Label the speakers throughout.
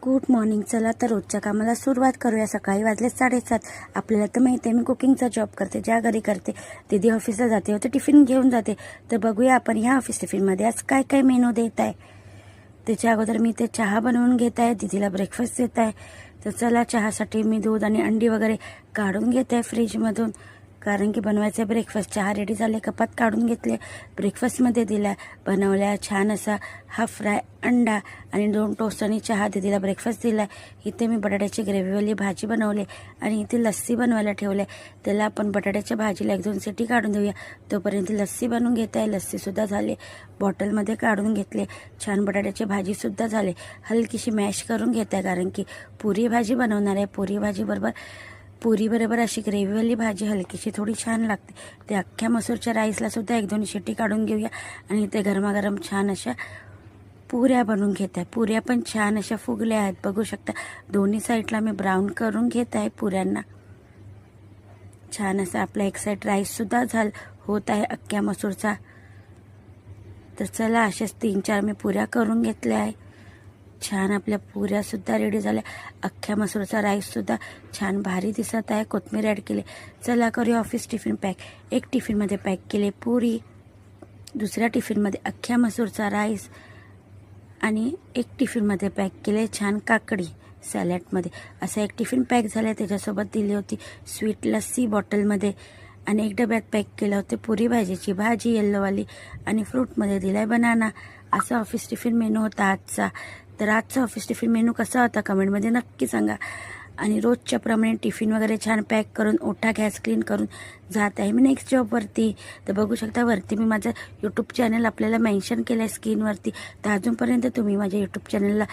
Speaker 1: Good morning. चला तर रोजच्या कामाला सुरुवात करूया. सकाळी वाजले 7:30. आपल्याला तर माहिती आहे मी कुकिंगचा जॉब करते, ज्या घरी करते. दीदी ऑफिसला जाते होते, टिफिन घेऊन जाते. तर बघूया आपण ह्या ऑफिस टिफिनमध्ये आज काय काय मेनू देत आहे. त्याच्या अगोदर मी ते चहा बनवून घेत आहे, दीदीला ब्रेकफास्ट देत आहे. तर चला चहासाठी मी दूध आणि अंडी वगैरे काढून घेत आहे फ्रीजमधून, कारण की बनवायचं ब्रेकफास्ट. चहा रेडी झाले, कपात काढून घेतले, ब्रेकफास्टमध्ये दिला. बनवल्या छान असा हाफ फ्राय अंडा आणि 2 टोस्ट आणि चहा दीदीला ब्रेकफास्ट दिला. इथे मी बटाट्याची ग्रेव्हीवाली भाजी बनवली आणि इथे लस्सी बनवायला ठेवले. त्याला आपण बटाट्याच्या भाजीला 1-2 सिटी काढून देऊया. तोपर्यंत लस्सी बनवून घेत आहे. लस्सीसुद्धा झाले, बॉटलमध्ये काढून घेतले. छान बटाट्याची भाजीसुद्धा झाले. हलकीशी मॅश करून घेत आहे, कारण की पुरी भाजी बनवणार आहे. पुरी बरोबर अशी ग्रेव्हीवाली भाजी हलकीशी थोडी छान लागते. ते अख्ख्या मसूरच्या राईसला सुद्धा 1-2 शिट्टी काढून घेऊया. आणि इथे गरमागरम छान अशा पुऱ्या बनवून घेत आहे. पुऱ्या पण छान अशा फुगल्या आहेत, बघू शकता. दोन्ही साईडला मी ब्राऊन करून घेत आहे पुऱ्यांना. छान असं आपला एक साईड राईससुद्धा होत आहे अख्ख्या मसूरचा. तर चला अशाच 3-4 मी पुऱ्या करून घेतल्या आहे. छान आपल्या पुऱ्यासुद्धा रेडी झाल्या. अख्ख्या मसूरचा राईससुद्धा छान भारी दिसत आहे. कोथिंबीर ॲड केली. चला करूया ऑफिस टिफिन पॅक. एक टिफिनमध्ये पॅक केले पुरी, दुसऱ्या टिफिनमध्ये अख्ख्या मसूरचा राईस आणि एक टिफिनमध्ये पॅक केले छान काकडी सॅलडमध्ये. असा एक टिफिन पॅक झाला. त्याच्यासोबत दिली होती स्वीट लस्सी बॉटलमध्ये आणि एक डब्यात पॅक केलं होते पुरी भाजीची भाजी येल्लोवाली आणि फ्रूटमध्ये दिला आहे बनाना. असा ऑफिस टिफिन मेनू होता आजचा. तर आजचा ऑफिस टिफिन मेनू कसा होता कमेंटमध्ये नक्की सांगा. आणि रोजच्या प्रमाणे टिफिन वगैरे छान पॅक करून ओठा गॅस क्लीन करून जात आहे मी नेक्स्ट जॉबवरती. तर बघू शकता वरती मी माझं यूट्यूब चॅनल आपल्याला मेन्शन केलं आहे स्क्रीनवरती. तर अजूनपर्यंत तुम्ही माझ्या यूट्यूब चॅनलला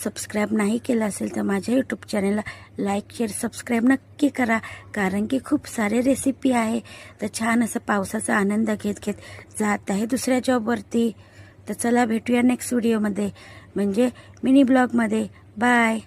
Speaker 1: सबस्क्राईब नाही केलं असेल तर माझ्या यूट्यूब चॅनलला लाईक शेअर सबस्क्राईब नक्की करा, कारण की खूप सारे रेसिपी आहे. तर छान असं पावसाचा आनंद घेत जात आहे दुसऱ्या जॉबवरती. तर चला भेटूया नेक्स्ट व्हिडिओमध्ये, म्हणजे मिनी ब्लॉगमध्ये. बाय.